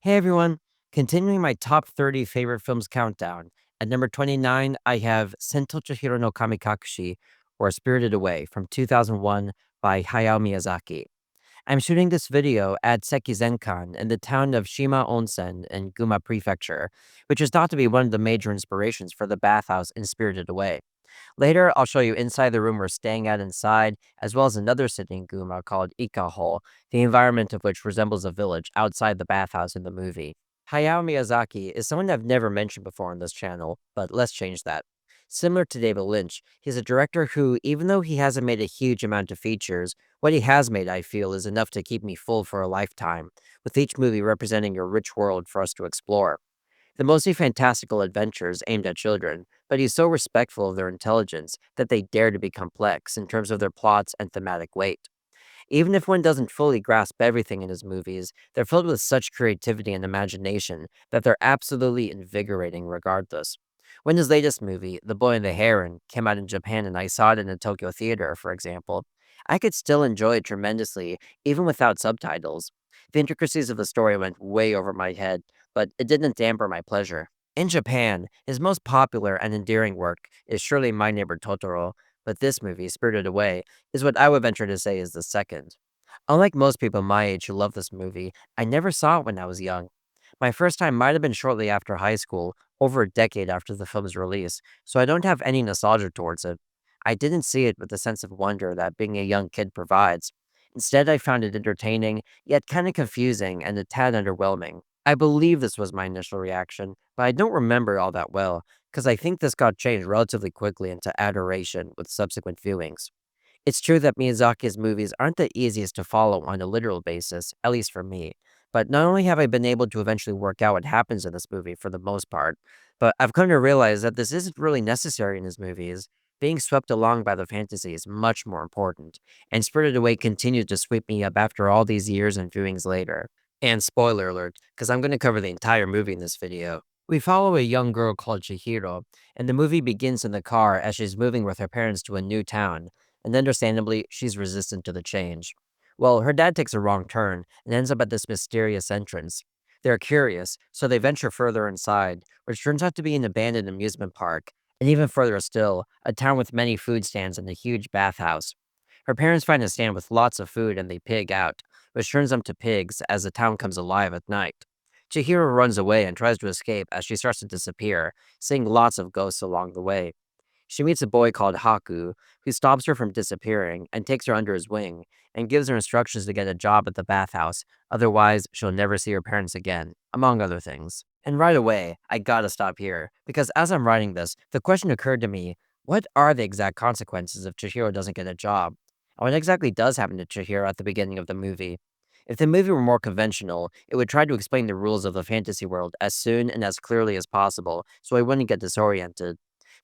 Hey everyone, continuing my top 30 favorite films countdown. At number 29, I have Sento Chihiro no Kamikakushi, or Spirited Away, from 2001 by Hayao Miyazaki. I'm shooting this video at Sekizenkan in the town of Shima Onsen in Gunma Prefecture, which is thought to be one of the major inspirations for the bathhouse in Spirited Away. Later, I'll show you inside the room we're staying at inside, as well as another city in Gunma called Ikaho, the environment of which resembles a village outside the bathhouse in the movie. Hayao Miyazaki is someone I've never mentioned before on this channel, but let's change that. Similar to David Lynch, he's a director who, even though he hasn't made a huge amount of features, what he has made, I feel, is enough to keep me full for a lifetime, with each movie representing a rich world for us to explore. The mostly fantastical adventures aimed at children, but he's so respectful of their intelligence that they dare to be complex in terms of their plots and thematic weight. Even if one doesn't fully grasp everything in his movies, they're filled with such creativity and imagination that they're absolutely invigorating regardless. When his latest movie, The Boy and the Heron, came out in Japan and I saw it in a Tokyo theater, for example, I could still enjoy it tremendously, even without subtitles. The intricacies of the story went way over my head, but it didn't damper my pleasure. In Japan, his most popular and endearing work is surely My Neighbor Totoro, but this movie, Spirited Away, is what I would venture to say is the second. Unlike most people my age who love this movie, I never saw it when I was young. My first time might have been shortly after high school, over a decade after the film's release, so I don't have any nostalgia towards it. I didn't see it with the sense of wonder that being a young kid provides. Instead, I found it entertaining, yet kind of confusing and a tad underwhelming. I believe this was my initial reaction, but I don't remember all that well, because I think this got changed relatively quickly into adoration with subsequent viewings. It's true that Miyazaki's movies aren't the easiest to follow on a literal basis, at least for me. But not only have I been able to eventually work out what happens in this movie for the most part, but I've come to realize that this isn't really necessary in his movies. Being swept along by the fantasy is much more important, and Spirited Away continues to sweep me up after all these years and viewings later. And spoiler alert, because I'm going to cover the entire movie in this video. We follow a young girl called Chihiro, and the movie begins in the car as she's moving with her parents to a new town, and understandably, she's resistant to the change. Well, her dad takes a wrong turn and ends up at this mysterious entrance. They're curious, so they venture further inside, which turns out to be an abandoned amusement park, and even further still, a town with many food stands and a huge bathhouse. Her parents find a stand with lots of food and they pig out, which turns them to pigs as the town comes alive at night. Chihiro runs away and tries to escape as she starts to disappear, seeing lots of ghosts along the way. She meets a boy called Haku, who stops her from disappearing and takes her under his wing and gives her instructions to get a job at the bathhouse, otherwise, she'll never see her parents again, among other things. And right away, I gotta stop here, because as I'm writing this, the question occurred to me, what are the exact consequences if Chihiro doesn't get a job? And what exactly does happen to Chihiro at the beginning of the movie? If the movie were more conventional, it would try to explain the rules of the fantasy world as soon and as clearly as possible, so I wouldn't get disoriented.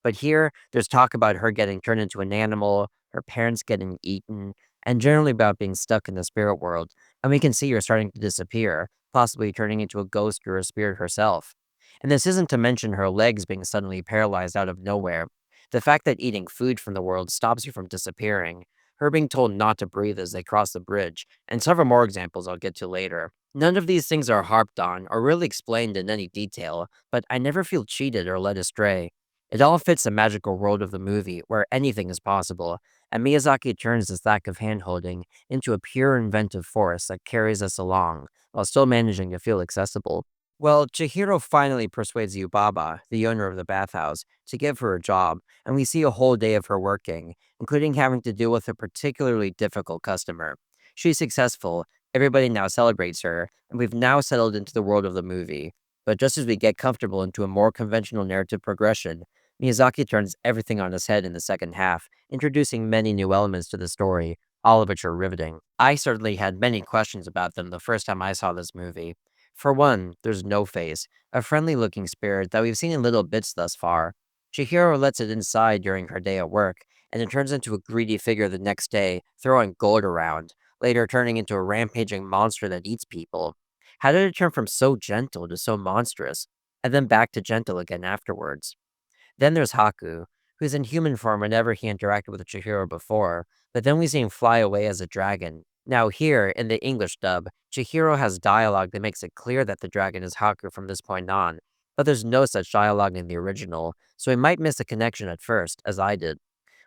But here, there's talk about her getting turned into an animal, her parents getting eaten, and generally about being stuck in the spirit world. And we can see her starting to disappear, possibly turning into a ghost or a spirit herself. And this isn't to mention her legs being suddenly paralyzed out of nowhere. The fact that eating food from the world stops you from disappearing, her being told not to breathe as they cross the bridge, and several more examples I'll get to later. None of these things are harped on or really explained in any detail, but I never feel cheated or led astray. It all fits the magical world of the movie, where anything is possible, and Miyazaki turns this lack of handholding into a pure inventive force that carries us along, while still managing to feel accessible. Well, Chihiro finally persuades Yubaba, the owner of the bathhouse, to give her a job, and we see a whole day of her working, including having to deal with a particularly difficult customer. She's successful, everybody now celebrates her, and we've now settled into the world of the movie. But just as we get comfortable into a more conventional narrative progression, Miyazaki turns everything on its head in the second half, introducing many new elements to the story, all of which are riveting. I certainly had many questions about them the first time I saw this movie. For one, there's No Face, a friendly looking spirit that we've seen in little bits thus far. Chihiro lets it inside during her day at work, and it turns into a greedy figure the next day, throwing gold around, later turning into a rampaging monster that eats people. How did it turn from so gentle to so monstrous, and then back to gentle again afterwards? Then there's Haku, who's in human form whenever he interacted with Chihiro before, but then we see him fly away as a dragon. Now, here in the English dub, Chihiro has dialogue that makes it clear that the dragon is Haku from this point on, but there's no such dialogue in the original, so we might miss a connection at first, as I did.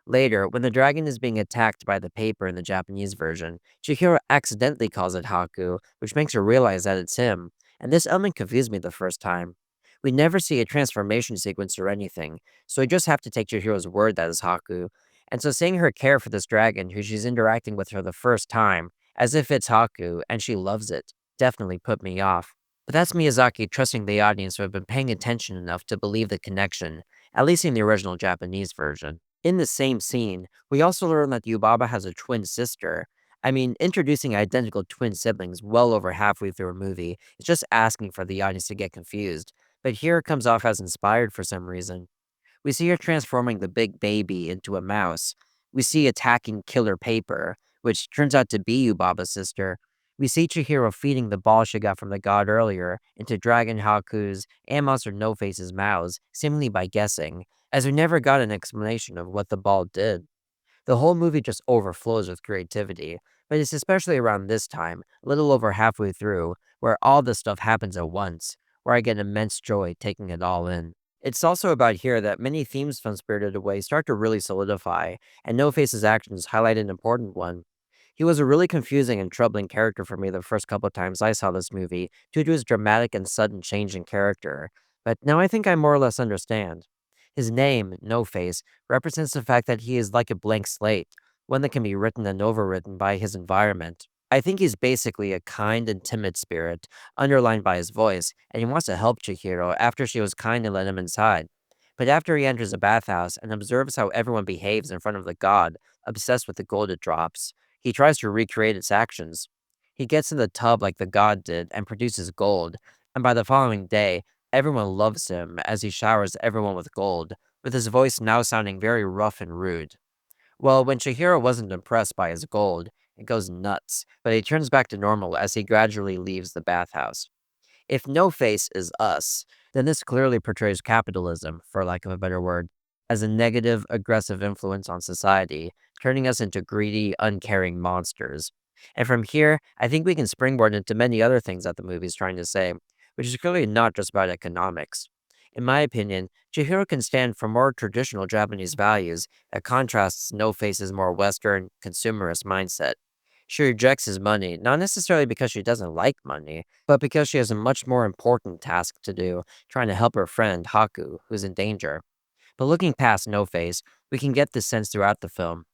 Later, when the dragon is being attacked by the paper in the Japanese version, Chihiro accidentally calls it Haku, which makes her realize that it's him, and this element confused me the first time. We never see a transformation sequence or anything, so we just have to take Chihiro's word that it's Haku. And so seeing her care for this dragon who she's interacting with for the first time, as if it's Haku and she loves it, definitely put me off. But that's Miyazaki trusting the audience who have been paying attention enough to believe the connection, at least in the original Japanese version. In the same scene, we also learn that Yubaba has a twin sister. I mean, introducing identical twin siblings well over halfway through a movie is just asking for the audience to get confused, but here it comes off as inspired for some reason. We see her transforming the big baby into a mouse. We see attacking Killer Paper, which turns out to be Yubaba's sister. We see Chihiro feeding the ball she got from the god earlier into Dragon Haku's and Monster No Face's mouths, seemingly by guessing, as we never got an explanation of what the ball did. The whole movie just overflows with creativity, but it's especially around this time, a little over halfway through, where all this stuff happens at once, where I get immense joy taking it all in. It's also about here that many themes from Spirited Away start to really solidify, and No Face's actions highlight an important one. He was a really confusing and troubling character for me the first couple times I saw this movie due to his dramatic and sudden change in character, but now I think I more or less understand. His name, No Face, represents the fact that he is like a blank slate, one that can be written and overwritten by his environment. I think he's basically a kind and timid spirit, underlined by his voice, and he wants to help Chihiro after she was kind and let him inside. But after he enters a bathhouse and observes how everyone behaves in front of the god, obsessed with the gold it drops, he tries to recreate its actions. He gets in the tub like the god did and produces gold, and by the following day, everyone loves him as he showers everyone with gold, with his voice now sounding very rough and rude. Well, when Chihiro wasn't impressed by his gold, it goes nuts, but he turns back to normal as he gradually leaves the bathhouse. If No Face is us, then this clearly portrays capitalism, for lack of a better word, as a negative, aggressive influence on society, turning us into greedy, uncaring monsters. And from here, I think we can springboard into many other things that the movie's trying to say, which is clearly not just about economics. In my opinion, Chihiro can stand for more traditional Japanese values that contrasts No Face's more Western, consumerist mindset. She rejects his money, not necessarily because she doesn't like money, but because she has a much more important task to do, trying to help her friend Haku, who's in danger. But looking past No Face, we can get this sense throughout the film.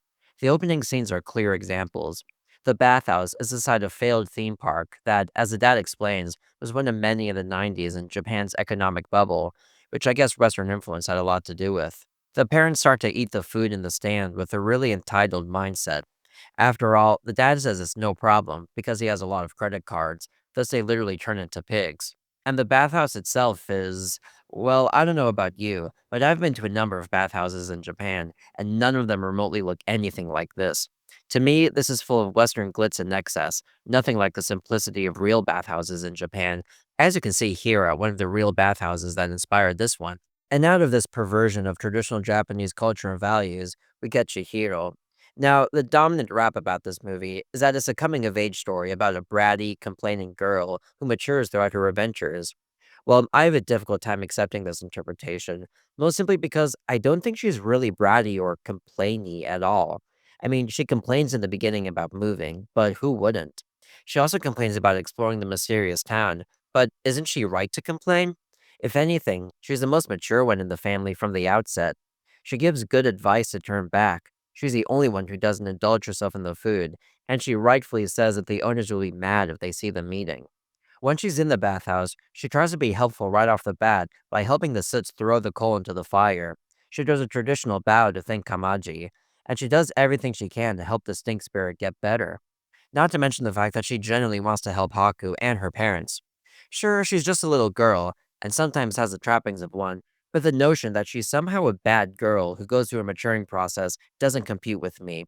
The opening scenes are clear examples. The bathhouse is a site of failed theme park that, as the dad explains, was one of many in the 90s in Japan's economic bubble, which I guess Western influence had a lot to do with. The parents start to eat the food in the stand with a really entitled mindset. After all, the dad says it's no problem because he has a lot of credit cards, thus they literally turn into pigs. And the bathhouse itself is, well, I don't know about you, but I've been to a number of bathhouses in Japan, and none of them remotely look anything like this. To me, this is full of Western glitz and excess, nothing like the simplicity of real bathhouses in Japan, as you can see here at one of the real bathhouses that inspired this one. And out of this perversion of traditional Japanese culture and values, we get Chihiro. Now, the dominant rap about this movie is that it's a coming of age story about a bratty, complaining girl who matures throughout her adventures. Well, I have a difficult time accepting this interpretation, most simply because I don't think she's really bratty or complainy at all. I mean, she complains in the beginning about moving, but who wouldn't? She also complains about exploring the mysterious town, but isn't she right to complain? If anything, she's the most mature one in the family from the outset. She gives good advice to turn back. She's the only one who doesn't indulge herself in the food, and she rightfully says that the owners will be mad if they see them meeting. Once she's in the bathhouse, she tries to be helpful right off the bat by helping the Soots throw the coal into the fire. She does a traditional bow to thank Kamaji, and she does everything she can to help the stink spirit get better. Not to mention the fact that she genuinely wants to help Haku and her parents. Sure, she's just a little girl, and sometimes has the trappings of one, but the notion that she's somehow a bad girl who goes through a maturing process doesn't compute with me.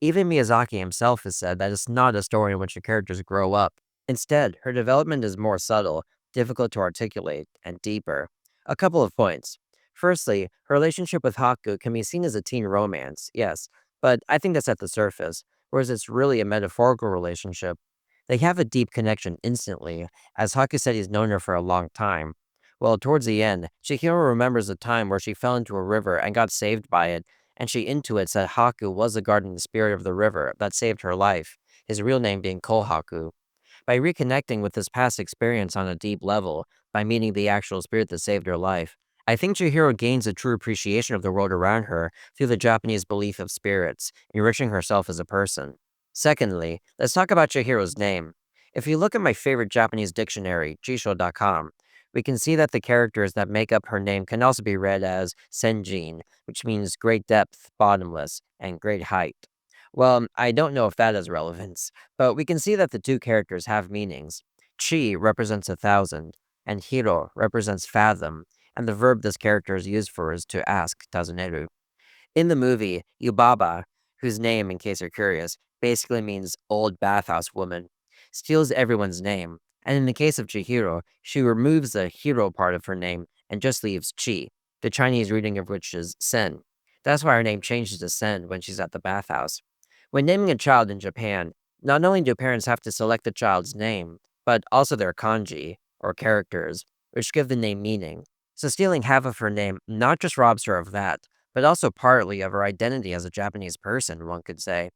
Even Miyazaki himself has said that it's not a story in which the characters grow up. Instead, her development is more subtle, difficult to articulate, and deeper. A couple of points. Firstly, her relationship with Haku can be seen as a teen romance, yes, but I think that's at the surface. or is this really a metaphorical relationship? They have a deep connection instantly, as Haku said he's known her for a long time. Well, towards the end, Chihiro remembers a time where she fell into a river and got saved by it, and she intuits that Haku was the guardian spirit of the river that saved her life, his real name being Kohaku. By reconnecting with this past experience on a deep level, by meeting the actual spirit that saved her life, I think Chihiro gains a true appreciation of the world around her through the Japanese belief of spirits, enriching herself as a person. Secondly, let's talk about Chihiro's name. If you look at my favorite Japanese dictionary, jisho.com, we can see that the characters that make up her name can also be read as Senjin, which means great depth, bottomless, and great height. Well, I don't know if that has relevance, but we can see that the two characters have meanings. Chi represents 1,000, and hiro represents fathom, and the verb this character is used for is to ask, tazuneru. In the movie, Yubaba, whose name, in case you're curious, basically means old bathhouse woman, steals everyone's name, and in the case of Chihiro, she removes the hero part of her name and just leaves Chi, the Chinese reading of which is Sen. That's why her name changes to Sen when she's at the bathhouse. When naming a child in Japan, not only do parents have to select the child's name, but also their kanji, or characters, which give the name meaning. So stealing half of her name not just robs her of that, but also partly of her identity as a Japanese person, one could say.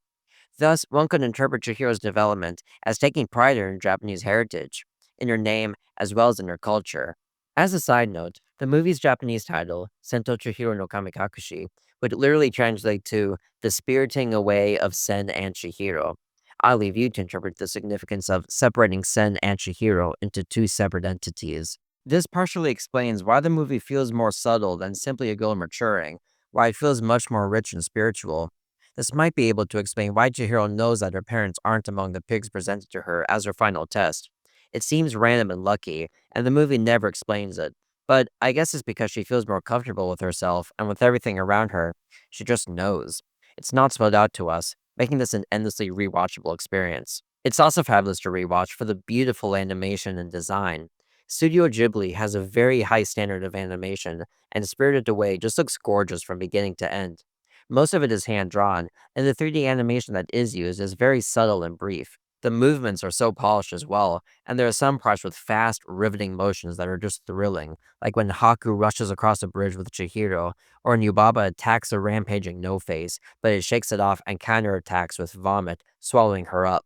Thus, one could interpret Chihiro's development as taking pride in her Japanese heritage, in her name, as well as in her culture. As a side note, the movie's Japanese title, Sento Chihiro no Kamikakushi, would literally translate to the spiriting away of Sen and Chihiro. I'll leave you to interpret the significance of separating Sen and Chihiro into two separate entities. This partially explains why the movie feels more subtle than simply a girl maturing, why it feels much more rich and spiritual. This might be able to explain why Chihiro knows that her parents aren't among the pigs presented to her as her final test. It seems random and lucky, and the movie never explains it. But I guess it's because she feels more comfortable with herself and with everything around her. She just knows. It's not spelled out to us, making this an endlessly rewatchable experience. It's also fabulous to rewatch for the beautiful animation and design. Studio Ghibli has a very high standard of animation, and Spirited Away just looks gorgeous from beginning to end. Most of it is hand drawn, and the 3D animation that is used is very subtle and brief. The movements are so polished as well, and there are some parts with fast, riveting motions that are just thrilling, like when Haku rushes across a bridge with Chihiro, or when Yubaba attacks a rampaging No-Face, but it shakes it off and counterattacks with vomit, swallowing her up.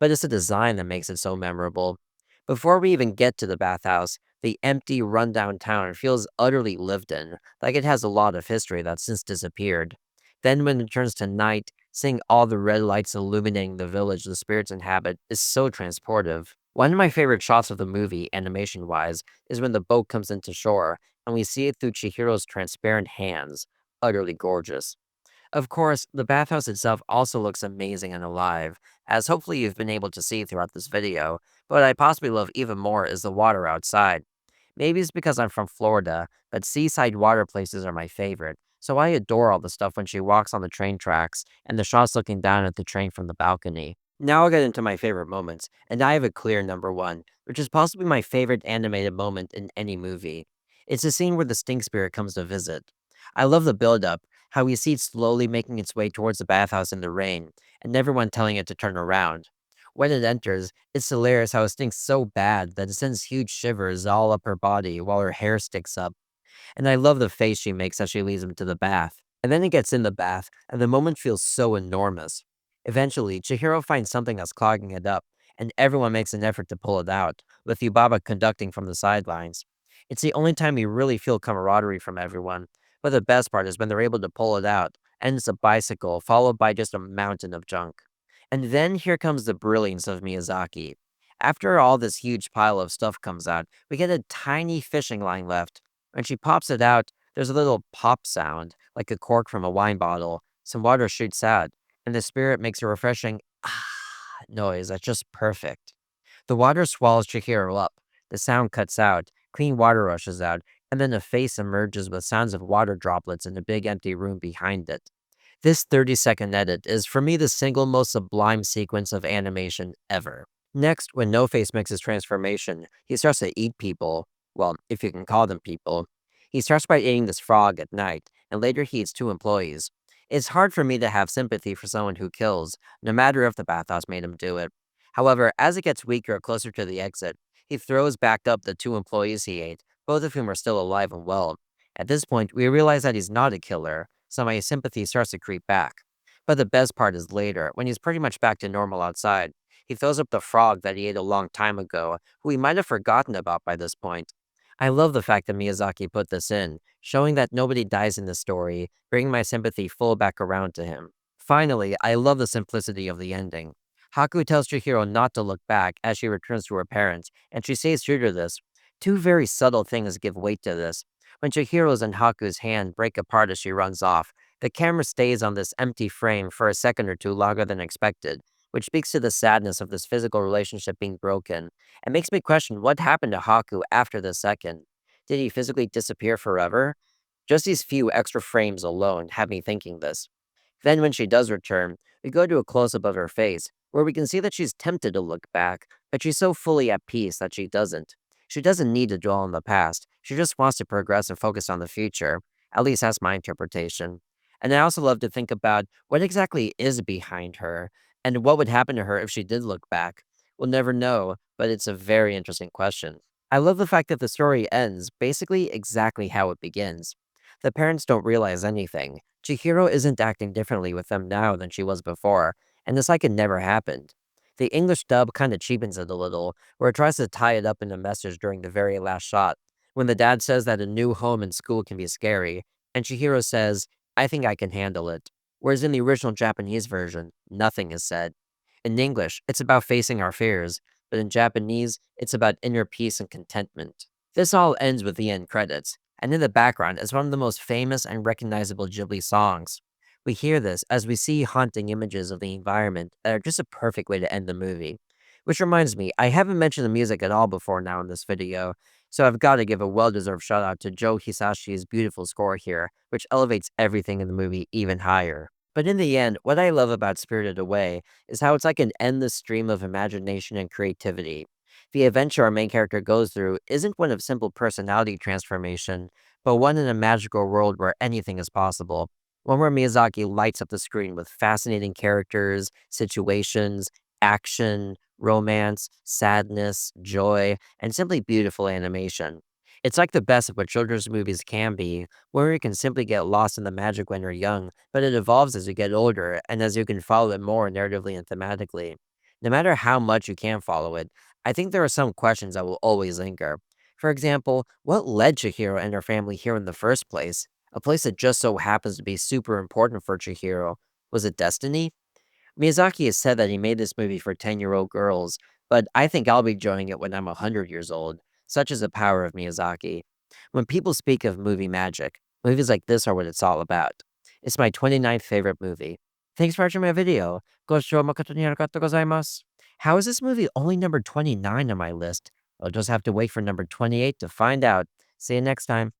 But it's the design that makes it so memorable. Before we even get to the bathhouse, the empty, rundown town feels utterly lived in, like it has a lot of history that's since disappeared. Then, when it turns to night, seeing all the red lights illuminating the village the spirits inhabit is so transportive. One of my favorite shots of the movie, animation wise, is when the boat comes into shore and we see it through Chihiro's transparent hands. Utterly gorgeous. Of course, the bathhouse itself also looks amazing and alive, as hopefully you've been able to see throughout this video, but what I possibly love even more is the water outside. Maybe it's because I'm from Florida, but seaside water places are my favorite, so I adore all the stuff when she walks on the train tracks and the shots looking down at the train from the balcony. Now I'll get into my favorite moments, and I have a clear number one, which is possibly my favorite animated moment in any movie. It's the scene where the stink spirit comes to visit. I love the build-up, how we see it slowly making its way towards the bathhouse in the rain, and everyone telling it to turn around. When it enters, it's hilarious how it stinks so bad that it sends huge shivers all up her body while her hair sticks up. And I love the face she makes as she leads him to the bath. And then it gets in the bath, and the moment feels so enormous. Eventually, Chihiro finds something that's clogging it up, and everyone makes an effort to pull it out, with Yubaba conducting from the sidelines. It's the only time we really feel camaraderie from everyone, but the best part is when they're able to pull it out, and it's a bicycle, followed by just a mountain of junk. And then here comes the brilliance of Miyazaki. After all this huge pile of stuff comes out, we get a tiny fishing line left. When she pops it out, there's a little pop sound, like a cork from a wine bottle. Some water shoots out, and the spirit makes a refreshing ah noise that's just perfect. The water swallows Chihiro up. The sound cuts out, clean water rushes out, and then a face emerges with sounds of water droplets in a big empty room behind it. This 30-second edit is for me the single most sublime sequence of animation ever. Next, when No Face makes his transformation, he starts to eat people. Well, if you can call them people. He starts by eating this frog at night, and later he eats two employees. It's hard for me to have sympathy for someone who kills, no matter if the bathhouse made him do it. However, as it gets weaker closer to the exit, he throws back up the two employees he ate, both of whom are still alive and well. At this point, we realize that he's not a killer, so my sympathy starts to creep back. But the best part is later, when he's pretty much back to normal outside. He throws up the frog that he ate a long time ago, who he might have forgotten about by this point. I love the fact that Miyazaki put this in, showing that nobody dies in the story, bringing my sympathy full back around to him. Finally, I love the simplicity of the ending. Haku tells Chihiro not to look back as she returns to her parents, and she stays true to this. Two very subtle things give weight to this. When Chihiro's and Haku's hand break apart as she runs off, the camera stays on this empty frame for a second or two longer than expected, which speaks to the sadness of this physical relationship being broken, and makes me question what happened to Haku after the second. Did he physically disappear forever? Just these few extra frames alone have me thinking this. Then, when she does return, we go to a close up of her face, where we can see that she's tempted to look back, but she's so fully at peace that she doesn't. She doesn't need to dwell on the past, she just wants to progress and focus on the future. At least that's my interpretation. And I also love to think about what exactly is behind her, and what would happen to her if she did look back. We'll never know, but it's a very interesting question. I love the fact that the story ends basically exactly how it begins. The parents don't realize anything. Chihiro isn't acting differently with them now than she was before, and it's like it never happened. The English dub kind of cheapens it a little, where it tries to tie it up in a message during the very last shot, when the dad says that a new home and school can be scary, and Chihiro says, I think I can handle it. Whereas in the original Japanese version, nothing is said. In English, it's about facing our fears, but in Japanese, it's about inner peace and contentment. This all ends with the end credits, and in the background is one of the most famous and recognizable Ghibli songs. We hear this as we see haunting images of the environment that are just a perfect way to end the movie. Which reminds me, I haven't mentioned the music at all before now in this video, so I've got to give a well-deserved shout out to Joe Hisashi's beautiful score here, which elevates everything in the movie even higher. But in the end, what I love about Spirited Away is how it's like an endless stream of imagination and creativity. The adventure our main character goes through isn't one of simple personality transformation, but one in a magical world where anything is possible. One where Miyazaki lights up the screen with fascinating characters, situations, action, romance, sadness, joy, and simply beautiful animation. It's like the best of what children's movies can be, where you can simply get lost in the magic when you're young, but it evolves as you get older and as you can follow it more narratively and thematically. No matter how much you can follow it, I think there are some questions that will always linger. For example, what led Chihiro and her family here in the first place? A place that just so happens to be super important for Chihiro. Was it destiny? Miyazaki has said that he made this movie for 10-year-old girls, but I think I'll be enjoying it when I'm 100 years old. Such is the power of Miyazaki. When people speak of movie magic, movies like this are what it's all about. It's my 29th favorite movie. Thanks for watching my video. Goshou makoto ni arigatou gozaimasu. How is this movie only number 29 on my list? I'll just have to wait for number 28 to find out. See you next time.